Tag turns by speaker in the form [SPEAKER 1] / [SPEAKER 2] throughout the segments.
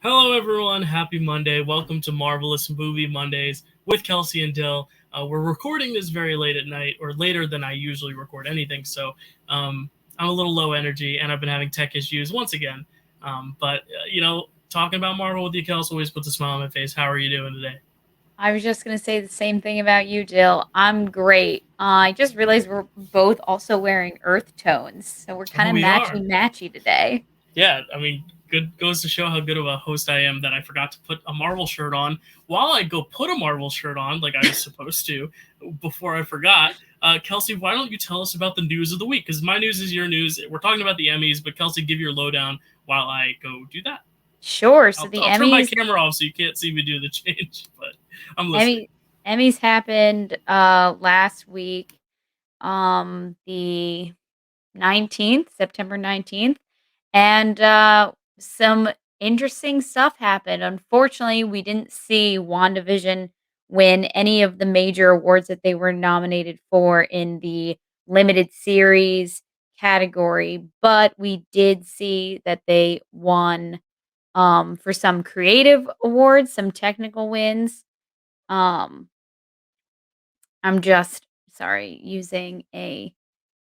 [SPEAKER 1] Hello, everyone. Happy Monday. Welcome to Marvel-ous Movie Mondays with Kelsey and Dill. We're recording this very late at night, or later than I usually record anything, so I'm a little low energy, and I've been having tech issues once again. But talking about Marvel with you, Kelsey, always puts a smile on my face. How are you doing today?
[SPEAKER 2] I was just gonna say the same thing about you, Jill. I'm great. I just realized we're both also wearing earth tones, so we're kind
[SPEAKER 1] Oh,
[SPEAKER 2] of
[SPEAKER 1] we are.
[SPEAKER 2] matchy today.
[SPEAKER 1] Yeah, I mean, good goes to show how good of a host I am that I forgot to put a Marvel shirt on while I go put a Marvel shirt on like I was supposed to before I forgot. Kelsey, why don't you tell us about the news of the week? Because my news is your news. We're talking about the Emmys, but Kelsey, give your lowdown while I go do that.
[SPEAKER 2] Sure. So the
[SPEAKER 1] I'll turn my
[SPEAKER 2] Emmys,
[SPEAKER 1] camera off so you can't see me do the change, but I'm listening.
[SPEAKER 2] Emmy, Emmys happened last week, the 19th, September 19th, and some interesting stuff happened. Unfortunately, we didn't see WandaVision win any of the major awards that they were nominated for in the limited series category, but we did see that they won for some creative awards, some technical wins. Um, I'm just sorry, using a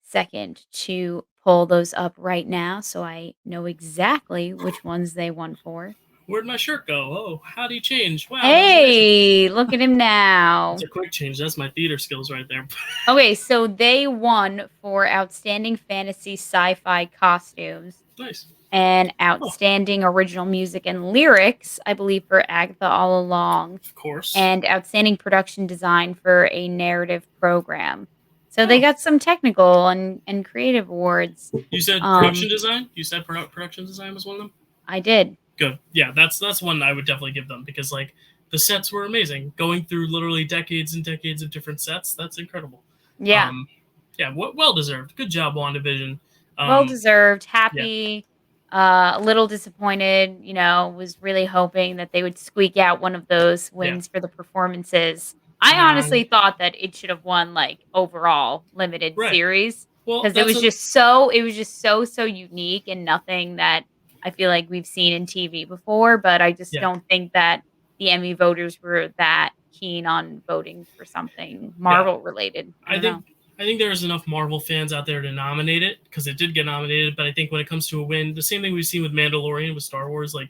[SPEAKER 2] second to pull those up right now so I know exactly which ones they won for.
[SPEAKER 1] Where'd my shirt go? Oh, how do you change? Wow, that was amazing.
[SPEAKER 2] Hey, look at him
[SPEAKER 1] That's
[SPEAKER 2] now.
[SPEAKER 1] a quick change. That's my theater skills right there.
[SPEAKER 2] Okay, so they won for outstanding fantasy sci-fi costumes
[SPEAKER 1] Nice.
[SPEAKER 2] and
[SPEAKER 1] Oh,
[SPEAKER 2] outstanding original music and lyrics, I believe for Agatha All Along,
[SPEAKER 1] of course.
[SPEAKER 2] and outstanding production design for a narrative program. So they
[SPEAKER 1] Oh,
[SPEAKER 2] got some technical and creative awards.
[SPEAKER 1] you said production
[SPEAKER 2] Um,
[SPEAKER 1] design. You said production design was one of them.
[SPEAKER 2] I did.
[SPEAKER 1] Good. Yeah, that's one I would definitely give them because like the sets were amazing. Going through literally decades and decades of different sets, that's incredible.
[SPEAKER 2] Yeah.
[SPEAKER 1] Um, yeah, well deserved. Good job, WandaVision.
[SPEAKER 2] Well
[SPEAKER 1] Um,
[SPEAKER 2] deserved,
[SPEAKER 1] yeah,
[SPEAKER 2] happy, a little disappointed, was really hoping that they would squeak out one of those
[SPEAKER 1] yeah.
[SPEAKER 2] wins for the performances. I
[SPEAKER 1] No,
[SPEAKER 2] honestly thought that it should have won, like, overall limited
[SPEAKER 1] right.
[SPEAKER 2] series
[SPEAKER 1] Well,
[SPEAKER 2] because
[SPEAKER 1] that's a
[SPEAKER 2] it was just so unique and nothing that I feel like we've seen in TV before, but I just
[SPEAKER 1] yeah,
[SPEAKER 2] don't think that the Emmy voters were that keen on voting for something
[SPEAKER 1] yeah.
[SPEAKER 2] Marvel related. I
[SPEAKER 1] I
[SPEAKER 2] don't
[SPEAKER 1] think
[SPEAKER 2] know.
[SPEAKER 1] I think there's enough Marvel fans out there to nominate it because it did get nominated. But I think when it comes to a win, the same thing we've seen with Mandalorian with Star Wars, like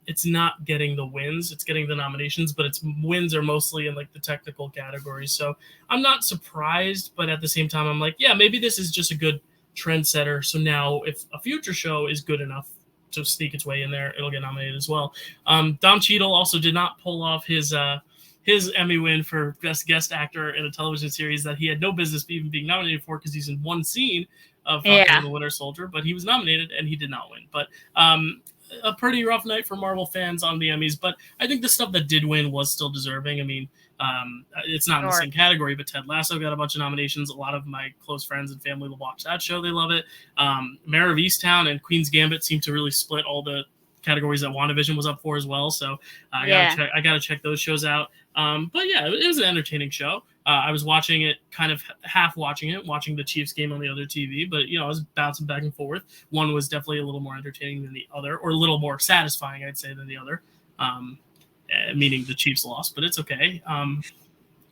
[SPEAKER 1] it's not getting the wins, it's getting the nominations, but its wins are mostly in like the technical categories. So I'm not surprised, but at the same time, I'm like, yeah, maybe this is just a good trendsetter. So now, if a future show is good enough to sneak its way in there, it'll get nominated as well. Don Cheadle also did not pull off his Emmy win for best guest actor in a television series that he had no business even being nominated for because he's in one scene of Falcon and
[SPEAKER 2] Yeah.
[SPEAKER 1] the Winter Soldier, but he was nominated and he did not win. But a pretty rough night for Marvel fans on the Emmys, but I think the stuff that did win was still deserving. I mean, it's not in the
[SPEAKER 2] Sure.
[SPEAKER 1] same category, but Ted Lasso got a bunch of nominations. A lot of my close friends and family will watch that show; they love it. Mayor of Easttown and Queen's Gambit seem to really split all the categories that WandaVision was up for as well. So I gotta
[SPEAKER 2] Yeah.
[SPEAKER 1] check. I gotta check those shows out. But yeah, it was an entertaining show. I was watching it, kind of half watching it, watching the Chiefs game on the other TV. But I was bouncing back and forth. One was definitely a little more entertaining than the other, or a little more satisfying, I'd say, than the other. Um, Meaning the Chiefs lost, but it's okay.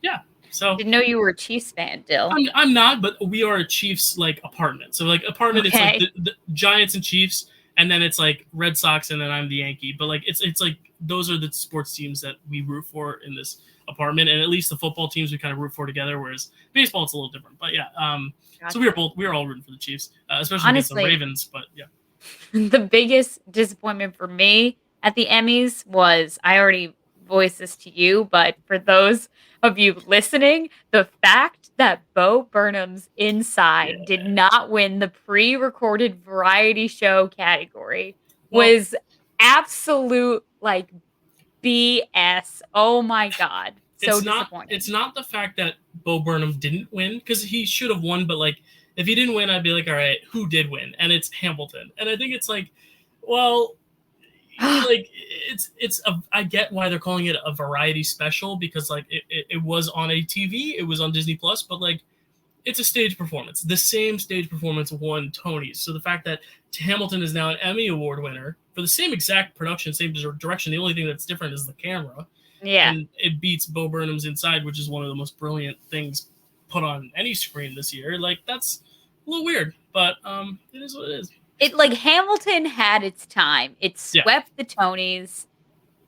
[SPEAKER 1] Yeah. So
[SPEAKER 2] Didn't know you were a Chiefs fan, Dill.
[SPEAKER 1] I'm not, but we are a Chiefs like apartment. So like apartment, it's like
[SPEAKER 2] Okay.
[SPEAKER 1] the Giants and Chiefs, and then it's like Red Sox, and then I'm the Yankee. But like it's like those are the sports teams that we root for in this apartment, and at least the football teams we kind of root for together. Whereas baseball, it's a little different. But yeah, so
[SPEAKER 2] Gotcha.
[SPEAKER 1] we were all rooting for the Chiefs, especially against the
[SPEAKER 2] Honestly,
[SPEAKER 1] Ravens. But yeah,
[SPEAKER 2] the biggest disappointment for me at the Emmys was I already voiced this to you, but for those of you listening, the fact that Bo Burnham's Inside
[SPEAKER 1] yeah.
[SPEAKER 2] did not win the pre-recorded variety show category
[SPEAKER 1] Well,
[SPEAKER 2] was absolute like BS. Oh my god. So
[SPEAKER 1] it's
[SPEAKER 2] disappointing.
[SPEAKER 1] not the fact that Bo Burnham didn't win because he should have won, but like if he didn't win, I'd be like, all right, who did win? And it's Hamilton, and I think it's like, well, like I get why they're calling it a variety special because like it was on a TV, it was on Disney Plus, but like it's a stage performance. The same stage performance won Tonys. So the fact that Hamilton is now an Emmy Award winner for the same exact production, same direction, the only thing that's different is the camera.
[SPEAKER 2] Yeah.
[SPEAKER 1] And it beats Bo Burnham's Inside, which is one of the most brilliant things put on any screen this year. Like, that's a little weird, but it is what it is.
[SPEAKER 2] It like Hamilton had its time. It
[SPEAKER 1] Yeah.
[SPEAKER 2] swept the Tonys.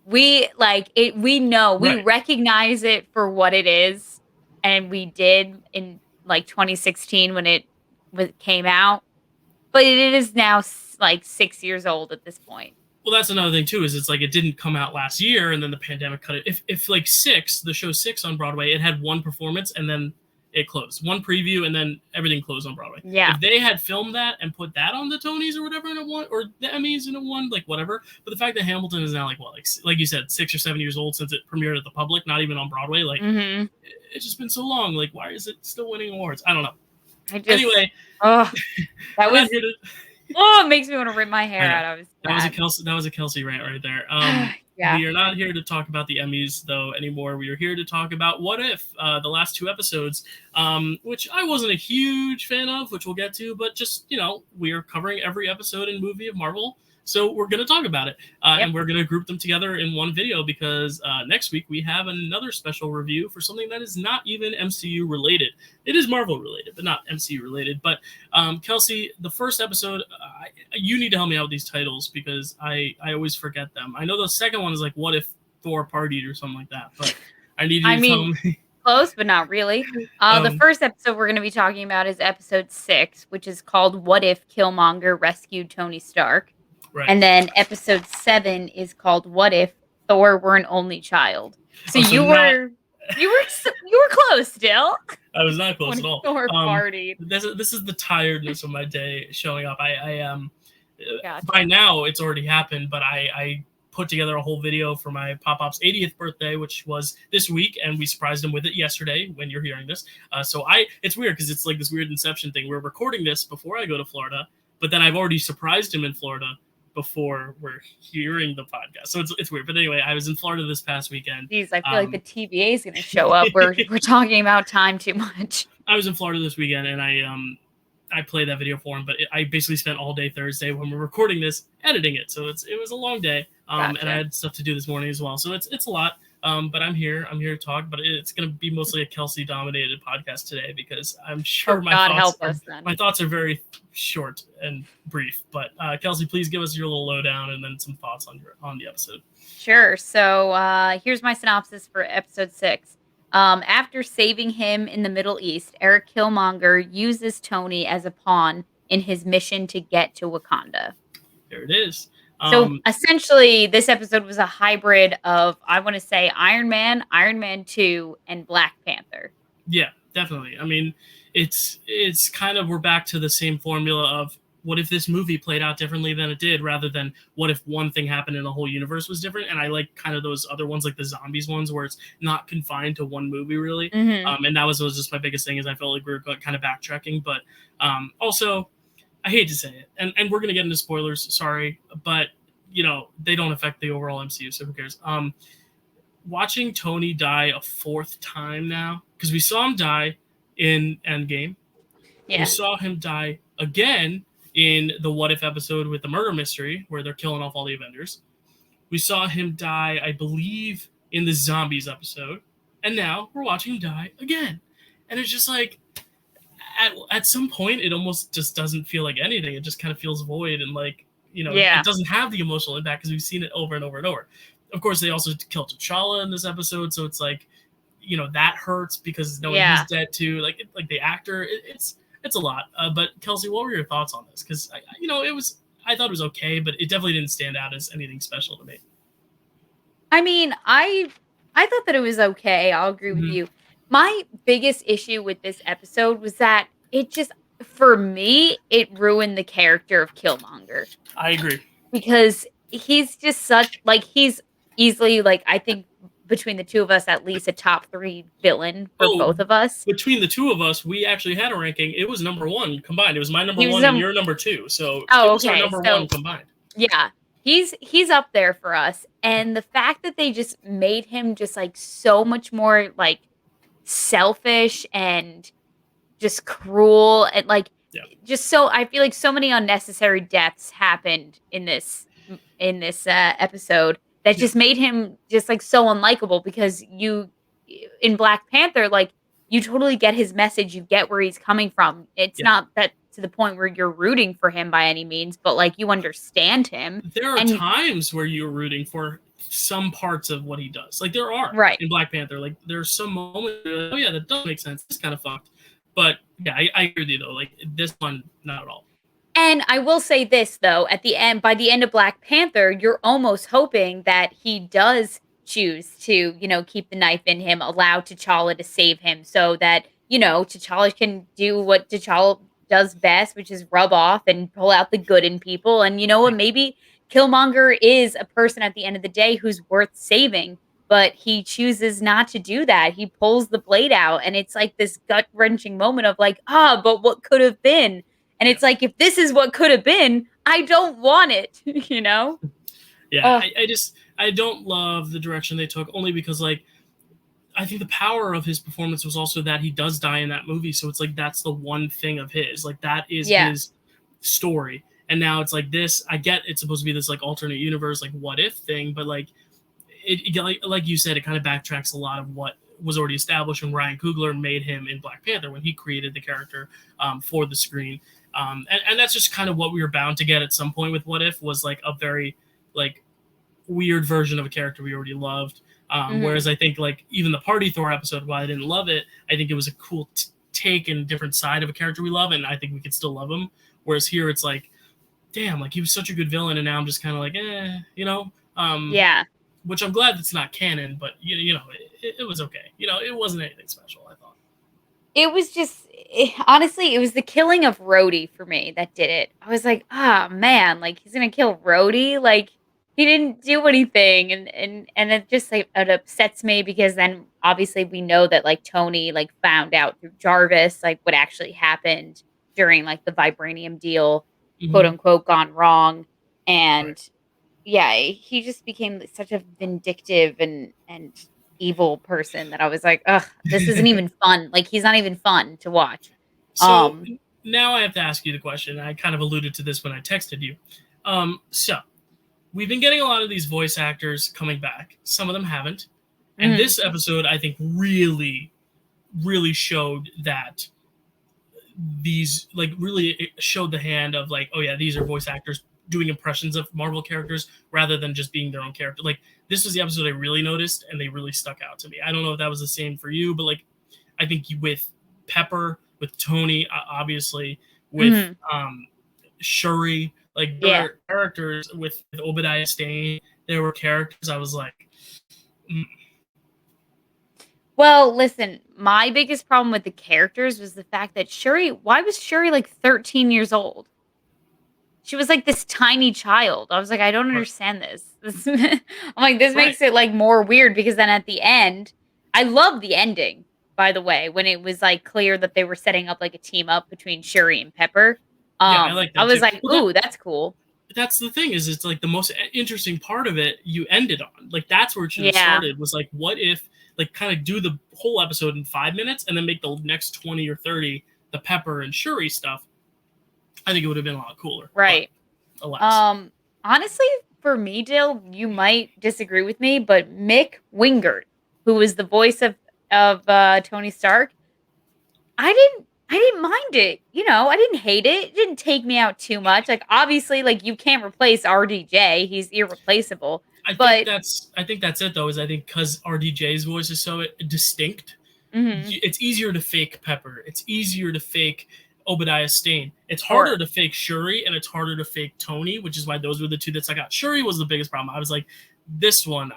[SPEAKER 2] We like it. We know we
[SPEAKER 1] Right.
[SPEAKER 2] recognize it for what it is, and we did in like 2016 when it came out. But it is now like 6 years old at this point.
[SPEAKER 1] Well, that's another thing too. Is it's like it didn't come out last year, and then the pandemic cut it. If like the show Six on Broadway, it had one performance, and then it closed. One preview, and then everything closed on Broadway.
[SPEAKER 2] Yeah.
[SPEAKER 1] If they had filmed that and put that on the Tonys or whatever, and it won, or the Emmys and it won, like whatever. But the fact that Hamilton is now like you said, 6 or 7 years old since it premiered at the public, not even on Broadway, like it's just been so long. Like, why is it still winning awards? I don't know. Anyway,
[SPEAKER 2] that was. It makes me want to rip my hair out.
[SPEAKER 1] That was a Kelsey rant right there.
[SPEAKER 2] Yeah.
[SPEAKER 1] We are not here to talk about the Emmys though anymore. We are here to talk about What If, the last 2 episodes, which I wasn't a huge fan of, which we'll get to, but just, we are covering every episode and movie of Marvel. So we're going to talk about it, and we're going to group them together in one video because next week we have another special review for something that is not even MCU related. It is Marvel related, but not MCU related. But Kelsey, the first episode, you need to help me out with these titles because I always forget them. I know the second one is like What If Thor Partied or something like that, but I need you to tell me.
[SPEAKER 2] Close, but not really. The first episode we're going to be talking about is episode 6, which is called What If Killmonger Rescued Tony Stark.
[SPEAKER 1] Right.
[SPEAKER 2] And then episode 7 is called What If Thor Were an Only Child. So you were close still.
[SPEAKER 1] I was not close at all.
[SPEAKER 2] Thor partied.
[SPEAKER 1] This is the tiredness of my day showing up. I
[SPEAKER 2] Gotcha.
[SPEAKER 1] By now it's already happened, but I put together a whole video for my Pop-Pop's 80th birthday, which was this week, and we surprised him with it yesterday when you're hearing this. It's weird because it's like this weird Inception thing. We're recording this before I go to Florida, but then I've already surprised him in Florida before we're hearing the podcast. So it's weird. But anyway, I was in Florida this past weekend.
[SPEAKER 2] Jeez, I feel like the TVA is going to show up. We're talking about time too much.
[SPEAKER 1] I was in Florida this weekend, and I played that video for him, but I basically spent all day Thursday when we're recording this editing it. So it was a long day,
[SPEAKER 2] Gotcha.
[SPEAKER 1] And I had stuff to do this morning as well. So it's a lot. But I'm here to talk. But it's going to be mostly a Kelsey dominated podcast today because I'm sure my thoughts are very short and brief. But Kelsey, please give us your little lowdown and then some thoughts on the episode.
[SPEAKER 2] Sure. So here's my synopsis for episode 6. After saving him in the Middle East, Eric Killmonger uses Tony as a pawn in his mission to get to Wakanda.
[SPEAKER 1] There it is.
[SPEAKER 2] So essentially, this episode was a hybrid of, I want to say, Iron Man, Iron Man 2, and Black Panther.
[SPEAKER 1] Yeah, definitely. I mean, it's kind of, we're back to the same formula of what if this movie played out differently than it did, rather than what if one thing happened and the whole universe was different. And I like kind of those other ones, like the zombies ones, where it's not confined to one movie really.
[SPEAKER 2] Mm-hmm.
[SPEAKER 1] And that was just my biggest thing, is I felt like we were kind of backtracking. But also, I hate to say it, and we're gonna get into spoilers. Sorry, but they don't affect the overall MCU, so who cares? Watching Tony die a 4th time now, because we saw him die in Endgame.
[SPEAKER 2] Yeah.
[SPEAKER 1] We saw him die again in the What If episode with the murder mystery, where they're killing off all the Avengers. We saw him die, I believe, in the Zombies episode, and now we're watching him die again. And it's just like, at some point, it almost just doesn't feel like anything. It just kind of feels void, and like, it doesn't have the emotional impact because we've seen it over and over and over. Of course, they also killed T'Challa in this episode, so it's like, that hurts because knowing he's dead too. Like the actor, it's a lot. But Kelsey, what were your thoughts on this? Because I thought it was okay, but it definitely didn't stand out as anything special to me.
[SPEAKER 2] I mean, I thought that it was okay. I'll agree with you. My biggest issue with this episode was that it just, for me, it ruined the character of Killmonger.
[SPEAKER 1] I agree.
[SPEAKER 2] Because he's just he's easily, I think, between the two of us, at least a top 3 villain for both of us.
[SPEAKER 1] Between the two of us, we actually had a ranking. It was number 1 combined. It was my number 1 and your number 2. So it was our number 1 combined.
[SPEAKER 2] Yeah. He's up there for us. And the fact that they just made him just so much more selfish and just cruel and like
[SPEAKER 1] Yeah.
[SPEAKER 2] just so I feel like so many unnecessary deaths happened in this episode that
[SPEAKER 1] Yeah.
[SPEAKER 2] just made him just like so unlikable because you in Black Panther like you totally get his message, you get where he's coming from. It's
[SPEAKER 1] Yeah.
[SPEAKER 2] not that to the point where you're rooting for him by any means, but like you understand him
[SPEAKER 1] There are
[SPEAKER 2] and
[SPEAKER 1] times where you're rooting for some parts of what he does. Like there are
[SPEAKER 2] right.
[SPEAKER 1] in Black Panther. Like there's some moments where you're like, oh yeah, that does make sense. It's kind of fucked. But yeah, I agree with you though. Like this one, not at all.
[SPEAKER 2] And I will say this though, at the end, by the end of Black Panther, you're almost hoping that he does choose to, keep the knife in him, allow T'Challa to save him so that, T'Challa can do what T'Challa does best, which is rub off and pull out the good in people. And you know what?
[SPEAKER 1] Right.
[SPEAKER 2] Maybe Killmonger is a person at the end of the day who's worth saving, but he chooses not to do that. He pulls the blade out, and it's like this gut wrenching moment of like, but what could have been? And
[SPEAKER 1] Yeah.
[SPEAKER 2] it's like, if this is what could have been, I don't want it,
[SPEAKER 1] Yeah.
[SPEAKER 2] Ugh.
[SPEAKER 1] I don't love the direction they took only because like I think the power of his performance was also that he does die in that movie. So it's like that's the one thing of his. Like that is
[SPEAKER 2] Yeah.
[SPEAKER 1] his story. And now it's like this. I get it's supposed to be this like alternate universe, like what if thing, but like like you said, it kind of backtracks a lot of what was already established when Ryan Coogler made him in Black Panther when he created the character for the screen. And that's just kind of what we were bound to get at some point with What If was like a very like weird version of a character we already loved. Whereas I think like even the Party Thor episode, while I didn't love it, I think it was a cool take and different side of a character we love, and I think we could still love him. Whereas here it's like, damn, like he was such a good villain, and now I'm just kind of like,
[SPEAKER 2] Yeah.
[SPEAKER 1] which I'm glad that's not canon, but it was okay. It wasn't anything special, I thought.
[SPEAKER 2] It was just honestly, it was the killing of Rhodey for me that did it. I was like, "Ah, man, like he's gonna kill Rhodey? Like he didn't do anything." And it just like it upsets me because then obviously we know that like Tony like found out through Jarvis like what actually happened during like the vibranium deal, quote
[SPEAKER 1] Mm-hmm.
[SPEAKER 2] unquote, gone wrong.
[SPEAKER 1] Right.
[SPEAKER 2] And yeah, he just became such a vindictive and evil person that I was like, "Ugh, this isn't even fun." Like, he's not even fun to watch.
[SPEAKER 1] So
[SPEAKER 2] Um,
[SPEAKER 1] now I have to ask you the question. I kind of alluded to this when I texted you. So we've been getting a lot of these voice actors coming back. Some of them haven't. And
[SPEAKER 2] mhm,
[SPEAKER 1] this episode, I think, really, really showed that these, like, really showed the hand of, like, oh, yeah, these are voice actors doing impressions of Marvel characters rather than just being their own character. Like, this was the episode I really noticed, and they really stuck out to me. I don't know if that was the same for you, but, like, I think with Pepper, with Tony, obviously, with
[SPEAKER 2] mhm,
[SPEAKER 1] Shuri, like, there
[SPEAKER 2] yeah.
[SPEAKER 1] were characters with Obadiah Stane. There were characters I was like, mm,
[SPEAKER 2] Well, listen, my biggest problem with the characters was the fact that Shuri why was Shuri, like, 13 years old? She was like this tiny child. I was like, "I don't
[SPEAKER 1] right,
[SPEAKER 2] understand this." I'm like, "This
[SPEAKER 1] right,
[SPEAKER 2] makes it, like, more weird," because then at the end I love the ending, by the way, when it was, like, clear that they were setting up, like, a team up between Shuri and Pepper.
[SPEAKER 1] yeah, I like
[SPEAKER 2] I
[SPEAKER 1] that
[SPEAKER 2] was
[SPEAKER 1] too.
[SPEAKER 2] like,
[SPEAKER 1] Well,
[SPEAKER 2] "Ooh, that's cool."
[SPEAKER 1] that's the thing is it's like the most interesting part of it you ended on, like that's where it should have
[SPEAKER 2] Yeah,
[SPEAKER 1] started, was like what if, like, kind of do the whole episode in 5 minutes and then make the next 20 or 30 the Pepper and Shuri stuff. I think it would have been a lot cooler, but
[SPEAKER 2] right.
[SPEAKER 1] alas.
[SPEAKER 2] Um, honestly, for me, Dill, you might disagree with me, but Mick Wingert, who was the voice of Tony Stark, I didn't mind it. I didn't hate it. It didn't take me out too much. Like obviously, like you can't replace RDJ. He's irreplaceable. But
[SPEAKER 1] I think that's it though, is I think because RDJ's voice is so distinct,
[SPEAKER 2] mhm,
[SPEAKER 1] it's easier to fake Pepper. It's easier to fake Obadiah Stane. It's harder
[SPEAKER 2] sure.
[SPEAKER 1] to fake Shuri, and it's harder to fake Tony, which is why those were the two that stuck out. Shuri was the biggest problem. I was like, this one,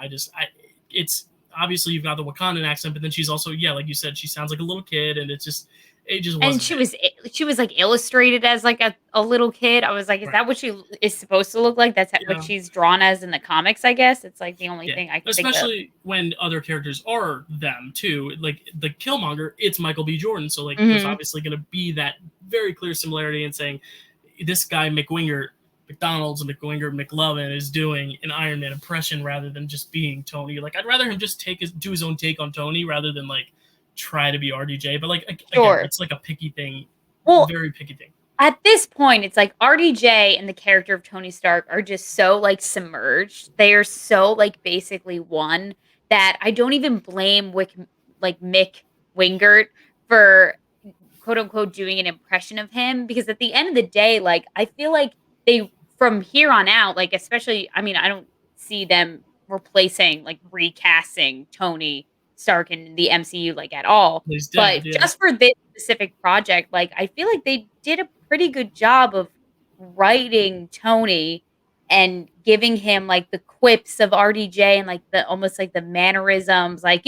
[SPEAKER 1] it's obviously you've got the Wakandan accent, but then she's also, yeah, like you said, she sounds like a little kid, and it just
[SPEAKER 2] And
[SPEAKER 1] wasn't
[SPEAKER 2] she was, like, illustrated as, like, a little kid. I was like, "Is
[SPEAKER 1] right.
[SPEAKER 2] that what she is supposed to look like? That's what
[SPEAKER 1] Yeah,
[SPEAKER 2] she's drawn as in the comics, I guess?" It's, like, the only
[SPEAKER 1] yeah.
[SPEAKER 2] thing I can think of.
[SPEAKER 1] Especially when other characters are them too. Like the Killmonger, it's Michael B. Jordan, so like there's
[SPEAKER 2] Mhm.
[SPEAKER 1] obviously going to be that very clear similarity in saying this guy McWinger, McDonald's and McWinger McLovin is doing an Iron Man impression rather than just being Tony. Like I'd rather him just do his own take on Tony rather than like try to be RDJ, but like again,
[SPEAKER 2] Sure.
[SPEAKER 1] it's like a picky thing,
[SPEAKER 2] Well,
[SPEAKER 1] very picky thing.
[SPEAKER 2] at this point, it's like RDJ and the character of Tony Stark are just so like submerged. They are so like basically one that I don't even blame Mick Wingert for quote unquote doing an impression of him, because at the end of the day, like I feel like they from here on out, like especially, I mean, I don't see them replacing like recasting Tony Stark in the MCU like at all.
[SPEAKER 1] He's dead,
[SPEAKER 2] But
[SPEAKER 1] yeah.
[SPEAKER 2] just for this specific project, like I feel like they did a pretty good job of writing Tony and giving him like the quips of RDJ and like the almost like the mannerisms. Like,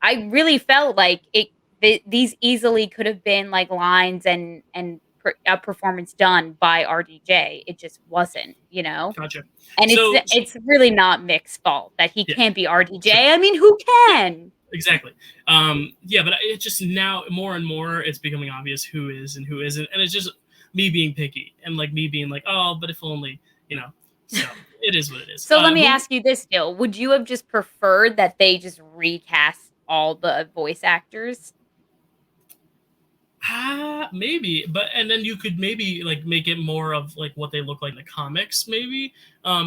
[SPEAKER 2] I really felt like these easily could have been like lines and a performance done by RDJ. It just wasn't.
[SPEAKER 1] Gotcha.
[SPEAKER 2] And
[SPEAKER 1] So
[SPEAKER 2] it's really not Mick's fault that he
[SPEAKER 1] yeah,
[SPEAKER 2] can't be
[SPEAKER 1] sure.
[SPEAKER 2] RDJ. I mean, who can?
[SPEAKER 1] Exactly. Yeah, but it just now more and more it's becoming obvious who is and who isn't, and it's just me being picky and like me being like, oh, but if only, you know. So it is what it is.
[SPEAKER 2] So let me ask you this, Dill. Would you have just preferred that they just recast all the voice actors?
[SPEAKER 1] Maybe, but and then you could maybe like make it more of like what they look like in the comics, maybe,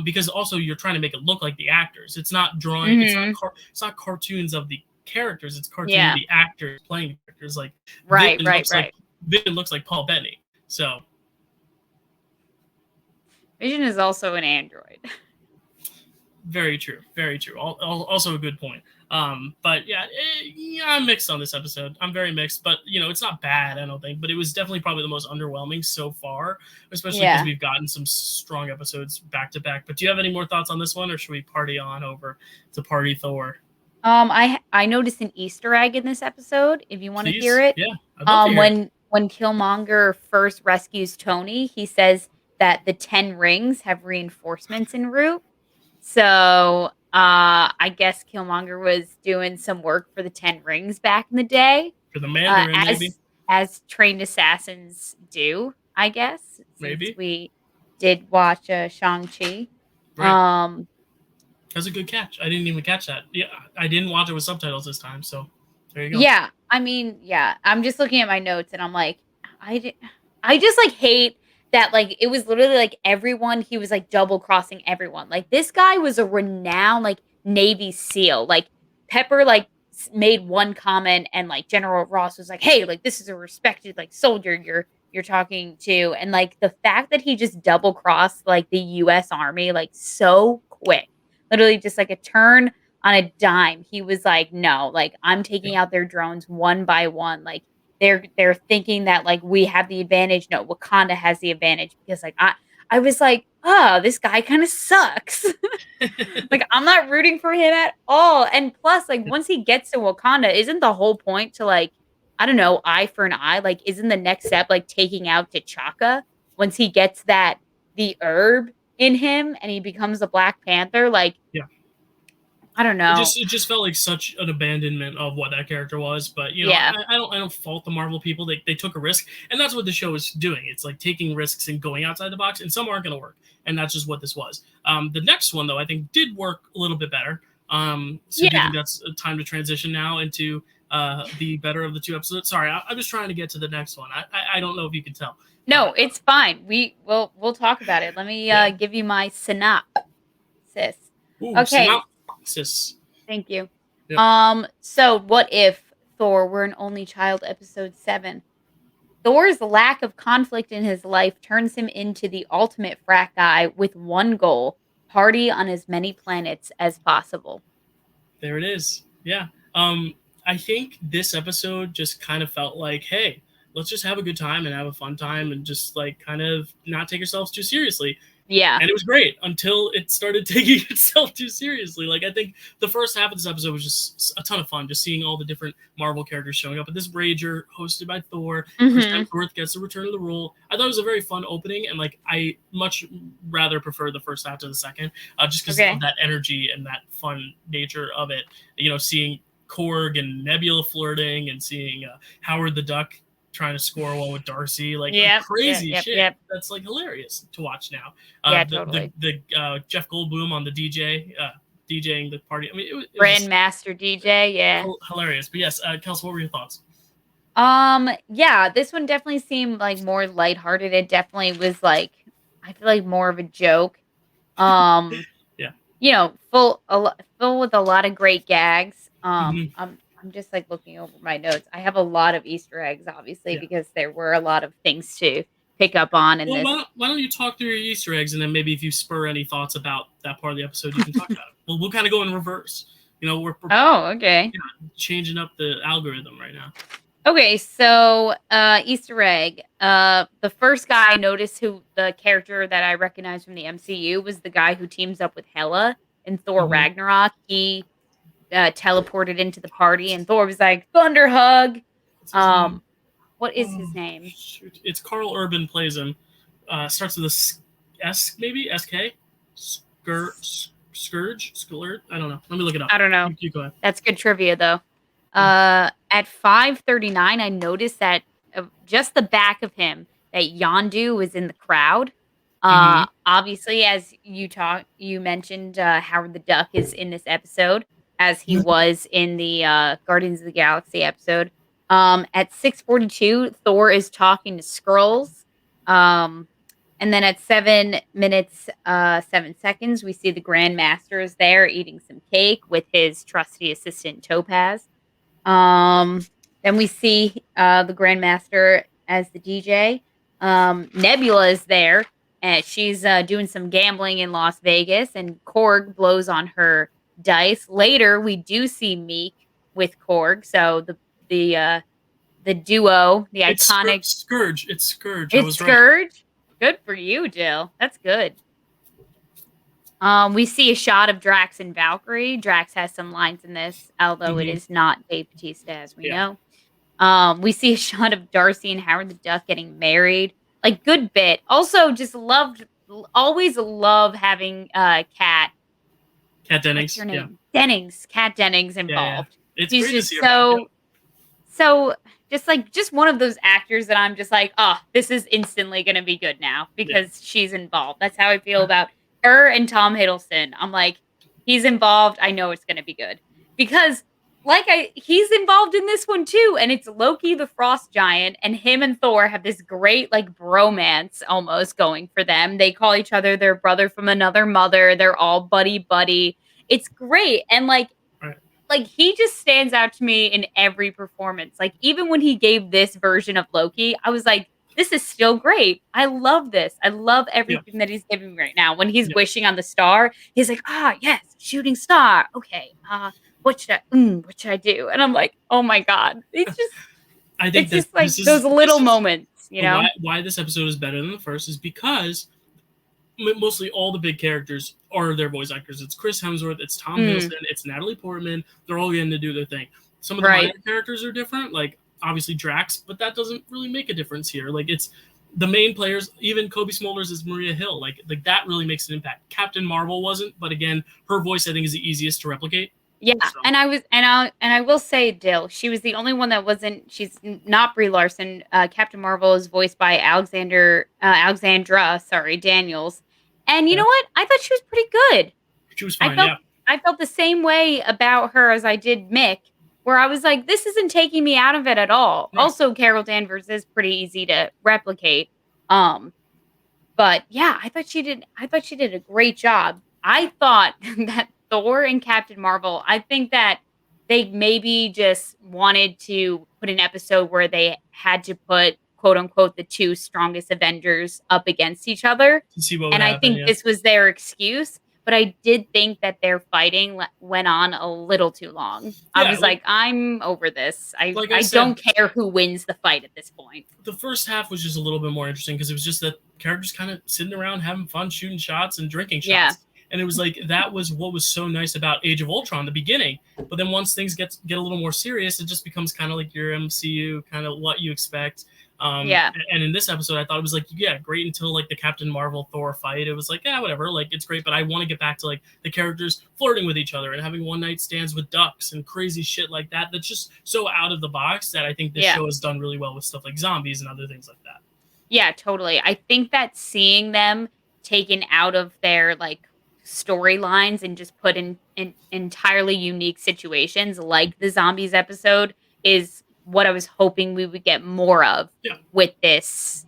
[SPEAKER 1] because also you're trying to make it look like the actors. It's not drawing.
[SPEAKER 2] Mhm.
[SPEAKER 1] It's not cartoons of the characters. It's cartoons of
[SPEAKER 2] Yeah.
[SPEAKER 1] the actors playing the characters. Like
[SPEAKER 2] Right, right, right.
[SPEAKER 1] Vision looks like Paul Bettany. So
[SPEAKER 2] Vision is also an android.
[SPEAKER 1] very true, very true. Also a good point. But yeah, I'm mixed on this episode. I'm very mixed, but it's not bad, I don't think. But it was definitely probably the most underwhelming so far, especially because
[SPEAKER 2] Yeah.
[SPEAKER 1] we've gotten some strong episodes back to back. But do you have any more thoughts on this one, or should we party on over to Party Thor?
[SPEAKER 2] I noticed an Easter egg in this episode, if you wanna hear
[SPEAKER 1] Please,
[SPEAKER 2] it.
[SPEAKER 1] yeah, I'd love to hear it.
[SPEAKER 2] When Killmonger first rescues Tony, he says that the 10 rings have reinforcements en route. So, I guess Killmonger was doing some work for the 10 rings back in the day,
[SPEAKER 1] For the Mandarin, maybe,
[SPEAKER 2] as trained assassins do, I guess, since
[SPEAKER 1] maybe,
[SPEAKER 2] we did watch, Shang-Chi.
[SPEAKER 1] right?
[SPEAKER 2] Um
[SPEAKER 1] That's a good catch. I didn't even catch that. Yeah, I didn't watch it with subtitles this time, so there you go.
[SPEAKER 2] Yeah, I mean, yeah, I'm just looking at my notes and I'm like, I di I just, like, hate that, like, it was literally, like, everyone he was, like, double crossing everyone. Like, this guy was a renowned, like, Navy SEAL. Like, Pepper, like, made one comment and, like, General Ross was like, "Hey, like, this is a respected, like, soldier you're talking to." And, like, the fact that he just double crossed, like, the US Army, like, so quick. Literally just like a turn on a dime. He was like, "No, like I'm
[SPEAKER 1] Yeah.
[SPEAKER 2] taking out their drones one by one." Like they're thinking that like we have the advantage. No, Wakanda has the advantage because like I was like, "Oh, this guy kind of sucks." Like I'm not rooting for him at all. And plus like once he gets to Wakanda, isn't the whole point to like I don't know, eye for an eye? Like isn't the next step like taking out T'Chaka once he gets that the herb in him and he becomes a Black Panther? Like
[SPEAKER 1] Yeah.
[SPEAKER 2] I don't
[SPEAKER 1] It
[SPEAKER 2] know.
[SPEAKER 1] just it just felt like such an abandonment of what that character was. But
[SPEAKER 2] Yeah.
[SPEAKER 1] I don't fault the Marvel people. They took a risk, and that's what the show is doing. It's like taking risks and going outside the box, and some aren't going to work, and that's just what this was. The next one though, I think did work a little bit better. So do you
[SPEAKER 2] Yeah.
[SPEAKER 1] think that's a time to transition now into the better of the two episodes? Sorry, I'm just trying to get to the next one. I don't know if you can tell.
[SPEAKER 2] No, it's fine. We'll talk about it. Let me
[SPEAKER 1] Yeah.
[SPEAKER 2] give you my synopsis.
[SPEAKER 1] Ooh,
[SPEAKER 2] Okay,
[SPEAKER 1] synopsis.
[SPEAKER 2] thank you.
[SPEAKER 1] Yep.
[SPEAKER 2] So what if Thor were an only child, episode 7? Thor's lack of conflict in his life turns him into the ultimate frat guy with one goal: party on as many planets as possible.
[SPEAKER 1] There it is. Yeah. I think this episode just kind of felt like, hey, let's just have a good time and have a fun time and just like kind of not take ourselves too seriously.
[SPEAKER 2] Yeah.
[SPEAKER 1] And it was great until it started taking itself too seriously. Like I think the first half of this episode was just a ton of fun, just seeing all the different Marvel characters showing up at this Rager hosted by Thor. Chris
[SPEAKER 2] Mhm.
[SPEAKER 1] Hemsworth gets to return to the role. I thought it was a very fun opening, and like I much rather prefer the first half to the second, just because
[SPEAKER 2] Okay.
[SPEAKER 1] of that energy and that fun nature of it. Seeing Korg and Nebula flirting, and seeing Howard the Duck trying to score one with Darcy, like
[SPEAKER 2] Yep. Yep.
[SPEAKER 1] crazy
[SPEAKER 2] Yep.
[SPEAKER 1] shit.
[SPEAKER 2] Yep.
[SPEAKER 1] That's like hilarious to watch now.
[SPEAKER 2] Yeah,
[SPEAKER 1] The
[SPEAKER 2] totally.
[SPEAKER 1] Jeff Goldblum on the DJ, DJing the party. I mean, it was just
[SPEAKER 2] Grandmaster DJ, yeah.
[SPEAKER 1] hilarious. But yes, Kelsey, what were your thoughts?
[SPEAKER 2] Yeah, this one definitely seemed like more lighthearted. It definitely was like I feel like more of a joke. Um,
[SPEAKER 1] Yeah.
[SPEAKER 2] full with a lot of great gags.
[SPEAKER 1] Hmm.
[SPEAKER 2] I'm just like looking over my notes. I have a lot of Easter eggs, obviously,
[SPEAKER 1] Yeah.
[SPEAKER 2] because there were a lot of things to pick up on in
[SPEAKER 1] Well,
[SPEAKER 2] this.
[SPEAKER 1] why don't you talk through your Easter eggs, and then maybe if you spur any thoughts about that part of the episode, you can talk about it. Well, we'll kind of go in reverse. We're
[SPEAKER 2] Oh, okay.
[SPEAKER 1] changing up the algorithm right now.
[SPEAKER 2] Okay, so Easter egg. The first guy I noticed who the character that I recognized from the MCU was the guy who teams up with Hela in Thor
[SPEAKER 1] Hmm.
[SPEAKER 2] Ragnarok. He teleported into the party, and Thor was like, "Thunder hug."
[SPEAKER 1] What's his name?
[SPEAKER 2] Um, what is
[SPEAKER 1] Oh,
[SPEAKER 2] his name?
[SPEAKER 1] shoot. It's Carl Urban plays him. Starts with a maybe SK. Scourge. I don't know. Let me look it up.
[SPEAKER 2] I don't know.
[SPEAKER 1] You go ahead.
[SPEAKER 2] That's good trivia, though.
[SPEAKER 1] Yeah.
[SPEAKER 2] At 5:39, I noticed that just the back of him, that Yondu was in the crowd.
[SPEAKER 1] Hmm.
[SPEAKER 2] Obviously, as you mentioned Howard the Duck is in this episode, as he was in the Guardians of the Galaxy episode. At 6:42, Thor is talking to Skrulls. Um, and then at 7 minutes, 7 seconds, we see the Grand Master is there eating some cake with his trusty assistant Topaz. Um, then we see the Grandmaster as the DJ. Nebula is there, and she's doing some gambling in Las Vegas, and Korg blows on her dice. Later, we do see Meek with Korg, so the duo, the
[SPEAKER 1] It's
[SPEAKER 2] iconic.
[SPEAKER 1] Scourge. It's Scourge. I
[SPEAKER 2] It's
[SPEAKER 1] was right.
[SPEAKER 2] Scourge. Good for you, Jill. That's good. We see a shot of Drax and Valkyrie. Drax has some lines in this, although it
[SPEAKER 1] Hmm.
[SPEAKER 2] is not Dave Bautista, as we
[SPEAKER 1] Yeah.
[SPEAKER 2] know. We see a shot of Darcy and Howard the Duck getting married. Like, good bit. Also, just always love having Kat.
[SPEAKER 1] Kat
[SPEAKER 2] What's
[SPEAKER 1] Dennings.
[SPEAKER 2] her
[SPEAKER 1] Yeah.
[SPEAKER 2] name? Kat Dennings
[SPEAKER 1] Yeah.
[SPEAKER 2] involved.
[SPEAKER 1] It's
[SPEAKER 2] She's
[SPEAKER 1] great to see
[SPEAKER 2] just
[SPEAKER 1] her back. Yeah.
[SPEAKER 2] so just one of those actors that I'm just like, oh, this is instantly gonna be good now because she's involved. That's how I feel about her and Tom Hiddleston. I'm like, he's involved. I know it's gonna be good because he's involved in this one too, and it's Loki the Frost Giant, and him and Thor have this great like bromance almost going for them. They call each other their brother from another mother. They're all buddy buddy. It's great, and
[SPEAKER 1] Right.
[SPEAKER 2] like he just stands out to me in every performance. Like even when he gave this version of Loki, I was like, this is still great. I love this. I love
[SPEAKER 1] Yeah.
[SPEAKER 2] everything that he's giving me right now. When he's
[SPEAKER 1] Yeah.
[SPEAKER 2] wishing on the star, he's like, yes, shooting star. Okay. What should I do? And I'm like, oh my God.
[SPEAKER 1] I think
[SPEAKER 2] It's
[SPEAKER 1] that
[SPEAKER 2] just like those little moments, you know?
[SPEAKER 1] why this episode is better than the first is because mostly all the big characters are their voice actors. It's Chris Hemsworth, it's Tom
[SPEAKER 2] Mm,
[SPEAKER 1] Hiddleston, it's Natalie Portman. They're all getting to do their thing. Some of the minor
[SPEAKER 2] right.
[SPEAKER 1] characters are different, like obviously Drax, but that doesn't really make a difference here. Like it's the main players, even Kobe Smulders is Maria Hill. Like that really makes an impact. Captain Marvel wasn't, but again, her voice I think is the easiest to replicate.
[SPEAKER 2] Yeah,
[SPEAKER 1] So
[SPEAKER 2] and I will say, Dill, she was the only one that wasn't. She's not Brie Larson. Captain Marvel is voiced by Alexandra, sorry, Daniels. And you
[SPEAKER 1] yeah,
[SPEAKER 2] know what? I thought she was pretty good.
[SPEAKER 1] she was
[SPEAKER 2] I
[SPEAKER 1] fine.
[SPEAKER 2] felt
[SPEAKER 1] Yeah,
[SPEAKER 2] I felt the same way about her as I did Mick, where I was like, this isn't taking me out of it at all.
[SPEAKER 1] yeah,
[SPEAKER 2] Also, Carol Danvers is pretty easy to replicate. Um, but yeah, I thought she did a great job. I thought that Thor and Captain Marvel, I think that they maybe just wanted to put an episode where they had to put quote unquote the two strongest Avengers up against each other.
[SPEAKER 1] to see what would
[SPEAKER 2] And I
[SPEAKER 1] happen.
[SPEAKER 2] think
[SPEAKER 1] Yeah,
[SPEAKER 2] this was their excuse, but I did think that their fighting went on a little too long. I
[SPEAKER 1] yeah.
[SPEAKER 2] was like, I'm over this. I
[SPEAKER 1] Like I
[SPEAKER 2] I
[SPEAKER 1] said,
[SPEAKER 2] don't care who wins the fight at this point.
[SPEAKER 1] the first half was just a little bit more interesting because it was just that characters kind of sitting around having fun, shooting shots and drinking
[SPEAKER 2] Yeah.
[SPEAKER 1] shots. And it was like that was what was so nice about Age of Ultron, the beginning. But then once things get a little more serious, it just becomes kind of like your MCU, kind of what you expect.
[SPEAKER 2] Yeah.
[SPEAKER 1] And in this episode, I thought it was like, yeah, great until like the Captain Marvel Thor fight. It was like, yeah, whatever, like it's great, but I want to get back to like the characters flirting with each other and having one night stands with ducks and crazy shit like that. That's just so out of the box that I think this
[SPEAKER 2] Yeah.
[SPEAKER 1] show has done really well with stuff like zombies and other things like that.
[SPEAKER 2] Yeah, totally. I think that seeing them taken out of their like storylines and just put in entirely unique situations, like the zombies episode, is what I was hoping we would get more of
[SPEAKER 1] Yeah.
[SPEAKER 2] with this